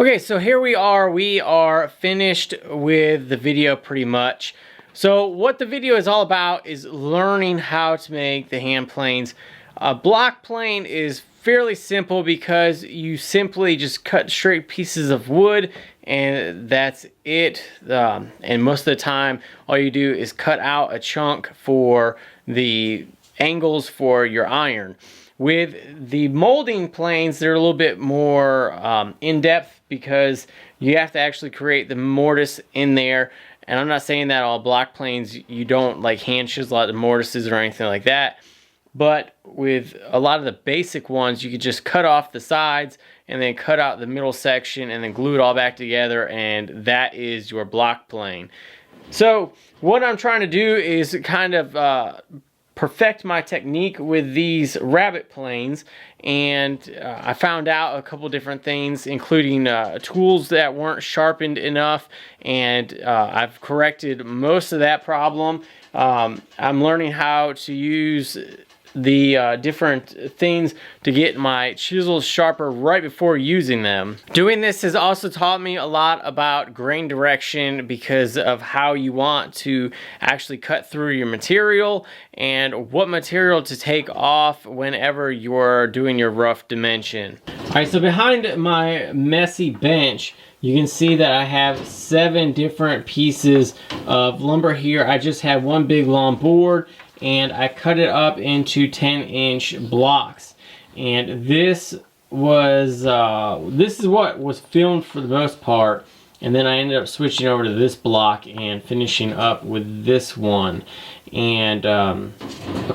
Okay, so here we are finished with the video pretty much. So what the video is all about is learning how to make the hand planes. A block plane is fairly simple because you simply just cut straight pieces of wood and that's it. And most of the time all you do is cut out a chunk for the angles for your iron. With the molding planes, they're a little bit more in-depth because you have to actually create the mortise in there. And I'm not saying that all block planes you don't like hand chisel out the mortises or anything like that. But with a lot of the basic ones, you could just cut off the sides and then cut out the middle section and then glue it all back together, and that is your block plane. So what I'm trying to do is kind of perfect my technique with these Rabbet planes, and I found out a couple different things, including tools that weren't sharpened enough, and I've corrected most of that problem. I'm learning how to use the different things to get my chisels sharper right before using them. Doing this has also taught me a lot about grain direction because of how you want to actually cut through your material and what material to take off whenever you're doing your rough dimension. Alright, so behind my messy bench you can see that I have 7 different pieces of lumber here. I just have one big long board and I cut it up into 10-inch blocks, and this is what was filmed for the most part, and then I ended up switching over to this block and finishing up with this one. And a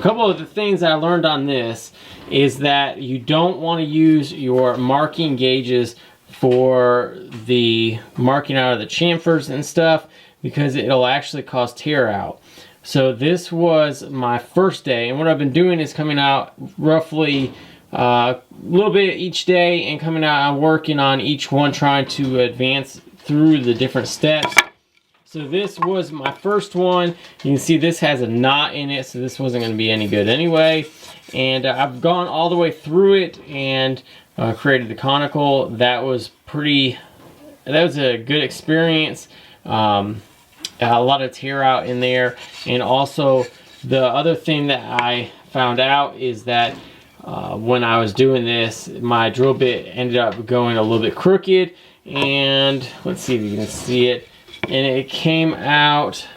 couple of the things I learned on this is that you don't want to use your marking gauges for the marking out of the chamfers and stuff because it'll actually cause tear out. So this was my first day, and what I've been doing is coming out roughly a little bit each day and coming out and working on each one, trying to advance through the different steps. So this was my first one. You can see this has a knot in it, so this wasn't going to be any good anyway. And I've gone all the way through it and created the conical. That was a good experience. A lot of tear out in there, and also the other thing that I found out is that when I was doing this, my drill bit ended up going a little bit crooked, and let's see if you can see it, and it came out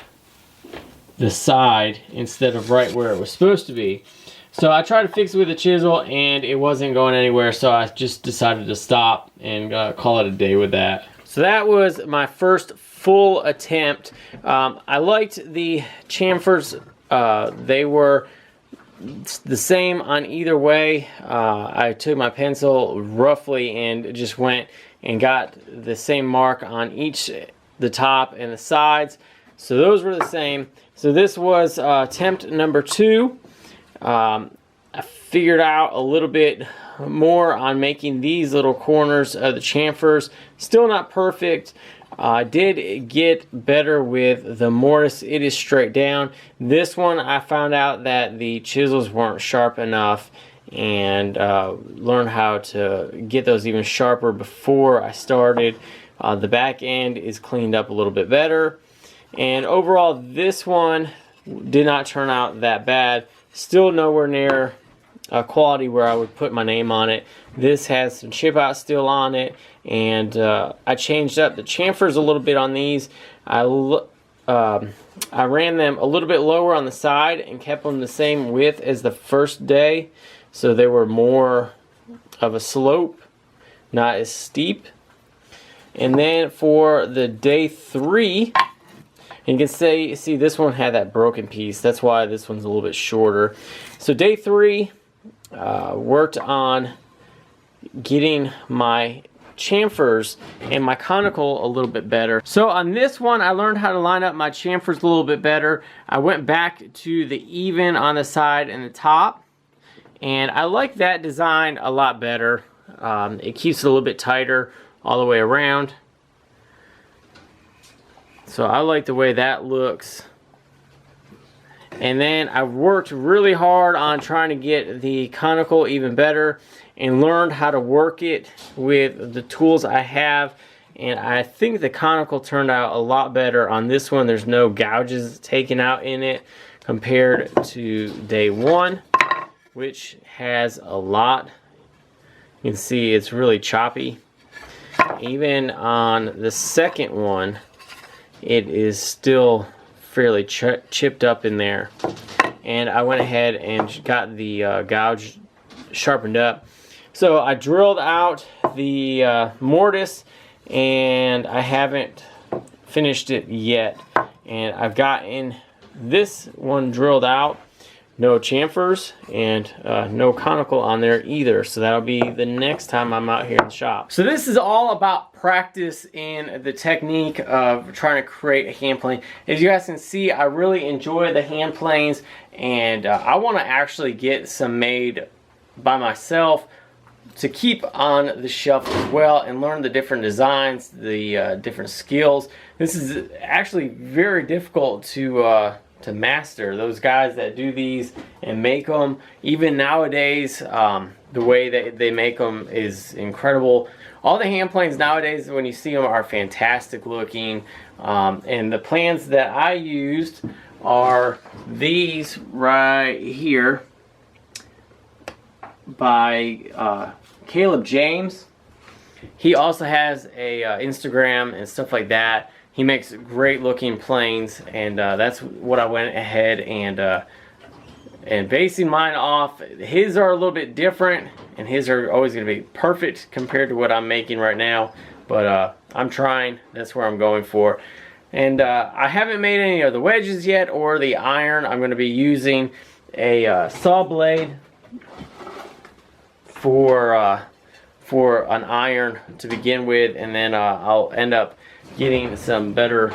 the side instead of right where it was supposed to be. So I tried to fix it with a chisel and it wasn't going anywhere, so I just decided to stop and call it a day with that. So that was my first full attempt. I liked the chamfers. They were the same on either way. I took my pencil roughly and just went and got the same mark on each, the top and the sides. So those were the same. So this was attempt number 2. I figured out a little bit more on making these little corners of the chamfers. Still not perfect. I did get better with the mortise. It is straight down. This one I found out that the chisels weren't sharp enough, and learned how to get those even sharper before I started. The back end is cleaned up a little bit better, and overall this one did not turn out that bad. Still nowhere near quality where I would put my name on it. This has some chip out still on it, and I changed up the chamfers a little bit on these. I ran them a little bit lower on the side and kept them the same width as the first day, so they were more of a slope, not as steep. And then for the day 3, you can see this one had that broken piece. That's why this one's a little bit shorter. So day 3, worked on getting my chamfers and my conical a little bit better. So on this one, I learned how to line up my chamfers a little bit better. I went back to the even on the side and the top, and I like that design a lot better. It keeps it a little bit tighter all the way around. So I like the way that looks. And then I worked really hard on trying to get the conical even better and learned how to work it with the tools I have. And I think the conical turned out a lot better on this one. There's no gouges taken out in it compared to day one, which has a lot. You can see it's really choppy. Even on the second one, it is still fairly chipped up in there. And I went ahead and got the gouge sharpened up. So I drilled out the mortise, and I haven't finished it yet. And I've gotten this one drilled out. No chamfers and no conical on there either. So that'll be the next time I'm out here in the shop. So this is all about practice in the technique of trying to create a hand plane. As you guys can see, I really enjoy the hand planes, and I want to actually get some made by myself to keep on the shelf as well and learn the different designs, the different skills. This is actually very difficult to master. Those guys that do these and make them, even nowadays, the way that they make them is incredible. All the hand planes nowadays, when you see them, are fantastic looking. And the plans that I used are these right here by Caleb James. He also has a Instagram and stuff like that. He makes great looking planes, and that's what I went ahead and basing mine off. His are a little bit different, and his are always going to be perfect compared to what I'm making right now. But I'm trying. That's where I'm going for. And I haven't made any of the wedges yet or the iron. I'm going to be using a saw blade for an iron to begin with, and then I'll end up getting some better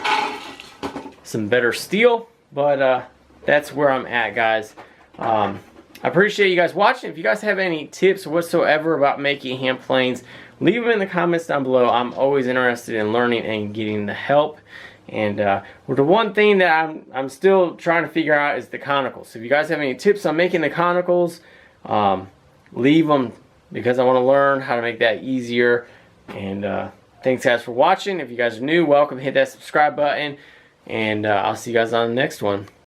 steel. But that's where I'm at, guys. I appreciate you guys watching. If you guys have any tips whatsoever about making hand planes, leave them in the comments down below. I'm always interested in learning and getting the help. And the one thing that I'm still trying to figure out is the conicals. So if you guys have any tips on making the conicals, leave them, because I want to learn how to make that easier. And thanks guys for watching. If you guys are new, welcome. Hit that subscribe button, and I'll see you guys on the next one.